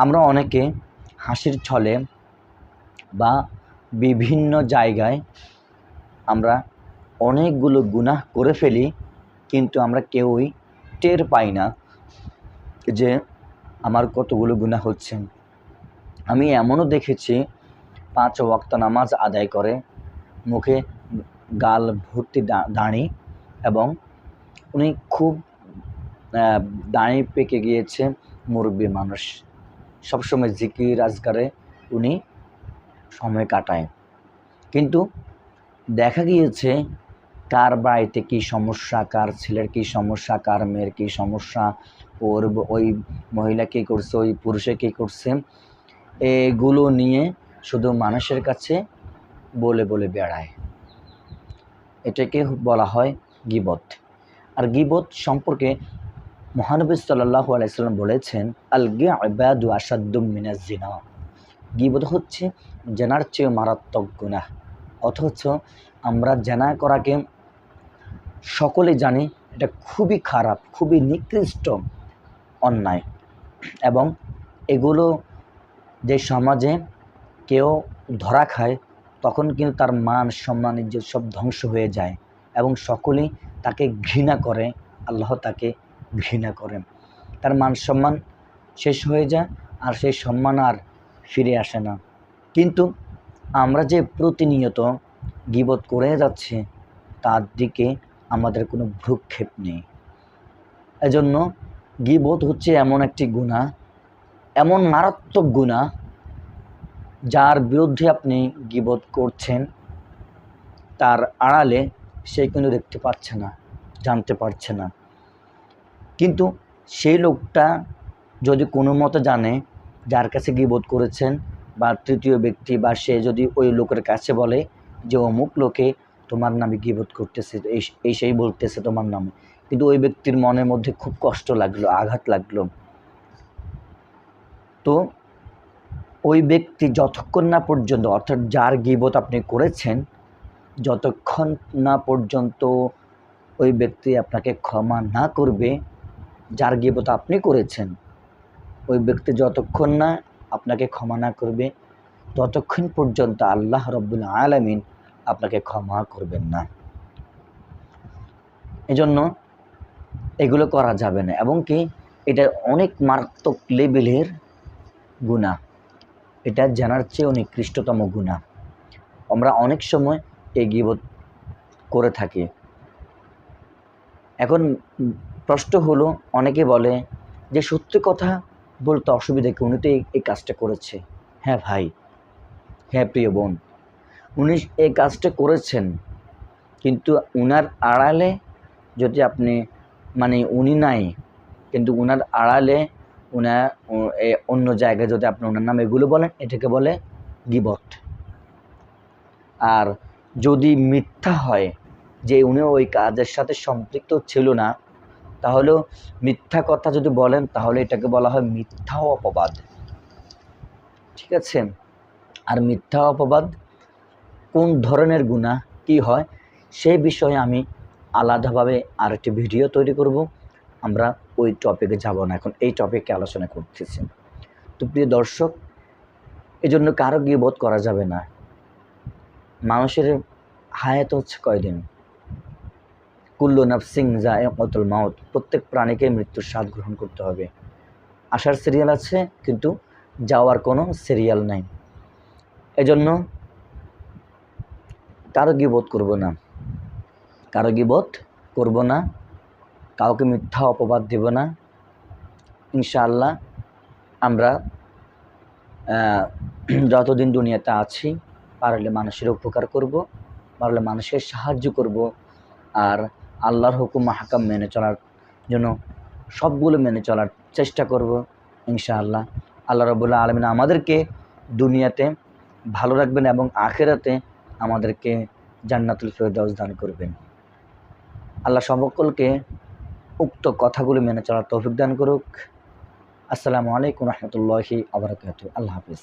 আমরা অনেকে হাসির ছলে বা বিভিন্ন জায়গায় আমরা অনেকগুলো গুনাহ করে ফেলি, কিন্তু আমরা কেউই টের পাই না যে আমার কতগুলো গুনাহ হচ্ছে। আমি এমনও দেখেছি 5 ওয়াক্ত নামাজ আদায় করে, মুখে গাল ভর্তি দাড়ি, এবং উনি খুব দাড়ি পেকে গিয়েছে, মুরব্বী মানুষ, সবসময় জিকির আজকারে উনি সময় কাটায়। কিন্তু দেখা গিয়েছে কার বাড়িতে কী সমস্যা, কার ছেলের কী সমস্যা, কার মেয়ের কী সমস্যা, ওই মহিলা কী করছে, ওই পুরুষে কী করছে, এগুলো নিয়ে শুধু মানুষের কাছে বলে বলে বেড়ায়। এটাকে বলা হয় গীবত। আর গীবত সম্পর্কে মহানবী সাল্লাল্লাহু আলাইহি সাল্লাম বলেছেন, আল গীবাদু আশাদ্দু মিনাজ জিনা। গীবত হচ্ছে জেনার চেয়ে মারাত্মক গুনাহ। অথচ আমরা জেনা করাকে সকলে জানি এটা খুবই খারাপ, খুবই নিকৃষ্ট অন্যায়, এবং এগুলো যে সমাজে কেউ ধরা খায় তখন কিন্তু তার মান সম্মান ইজ্জত সব ধ্বংস হয়ে যায়, এবং সকলেই তাকে ঘৃণা করে, আল্লাহ তাকে ঘৃণা করেন, তার মান সম্মান শেষ হয়ে যায়, আর সেই সম্মান আর ফিরে আসে না। কিন্তু আমরা যে প্রতিনিয়ত গীবত করে যাচ্ছি তার দিকে আমাদের কোনো ভ্রুক্ষেপ নেই। এজন্য গীবত হচ্ছে এমন একটি গুনাহ, এমন মারাত্মক গুনাহ, যার বিরুদ্ধে আপনি গীবত করছেন তার আড়ালে সে কিন্তু দেখতে পাচ্ছে না, জানতে পারছে না। কিন্তু সেই লোকটা যদি কোনো মতে জানে যার কাছে গীবত করেছেন, বা তৃতীয় ব্যক্তি বা সে যদি ওই লোকের কাছে বলে যে অমুক লোকে তোমার নামে গীবত করতেছে, এই সেই বলতেছে তোমার নামে, কিন্তু ওই ব্যক্তির মনের মধ্যে খুব কষ্ট লাগলো, আঘাত লাগলো, তো ওই ব্যক্তি যতক্ষণ না পর্যন্ত, অর্থাৎ যার গীবত আপনি করেছেন, যতক্ষণ না পর্যন্ত ওই ব্যক্তি আপনাকে ক্ষমা না করবে, যার গীবত আপনি করেছেন ওই ব্যক্তি যতক্ষণ না আপনাকে ক্ষমা না করবে, ততক্ষণ পর্যন্ত আল্লাহ রাব্বুল আলামিন আপনাকে ক্ষমা করবেন না। এজন্য এগুলো করা যাবে না, এবং কি এটা অনেক মারাত্মক লেভেলের গুনাহ, এটা জানার চেয়েও নিকৃষ্টতম গুনাহ। আমরা অনেক সময় এই গীবত করে থাকি। এখন প্রশ্ন হলো, অনেকে বলে যে সত্যি কথা বলতে অসুবিধা কি, উনি তো এই কাজটা করেছে। হ্যাঁ ভাই, হ্যাঁ প্রিয় বোন, উনি এই কাজটা করেছেন, কিন্তু উনার আড়ালে যদি আপনি উনি নাই, কিন্তু উনার আড়ালে অন্য জায়গায় যদি আপনি ওনার নাম এগুলো বলেন, এটাকে বলে গীবত। আর যদি মিথ্যা হয় যে উনি ওই কাজের সাথে সম্পৃক্ত ছিল না, তাহলেও মিথ্যা কথা যদি বলেন তাহলে এটাকে বলা হয় মিথ্যা অপবাদ। ঠিক আছে? আর মিথ্যা অপবাদ কোন ধরনের গুনাহ, কি হয়, সেই বিষয়ে আমি আলাদাভাবে আরেকটি ভিডিও তৈরি করব। আমরা ওই টপিকে যাব না, এখন এই টপিকে আলোচনা করতেছি। তো প্রিয় দর্শক, এজন্য কারো গীবত করা যাবে না। মানুষের হায়াত হচ্ছে কয়দিন? কুল্লু নাফসিন যায়িকাতুল মাউত, প্রত্যেক প্রাণীকে মৃত্যুর স্বাদ গ্রহণ করতে হবে। আসার সিরিয়াল আছে, কিন্তু যাওয়ার কোনো সিরিয়াল নাই। এজন্য কারো গীবত করব না, কারো গীবত করব না, কাউকে মিথ্যা অপবাদ দেব না। ইনশাআল্লাহ আমরা যতদিন দুনিয়াতে আছি, পারলে মানুষের উপকার করব, পারলে মানুষের সাহায্য করব, আর আল্লাহর হুকুম আহকাম মেনে চলার জন্য সবগুলো মেনে চলার চেষ্টা করব ইনশাআল্লাহ। আল্লাহ রাব্বুল আলামিন আমাদেরকে দুনিয়াতে ভালো রাখবেন এবং আখিরাতে আমাদেরকে জান্নাতুল ফেরদাউস দান করবেন। আল্লাহ সকলকে উক্ত কথাগুলো মেনে চলার তৌফিক দান করুক। আসসালামু আলাইকুম রহমতুল্লাহি ওয়া বারাকাতুহু। আল্লাহ হাফিজ।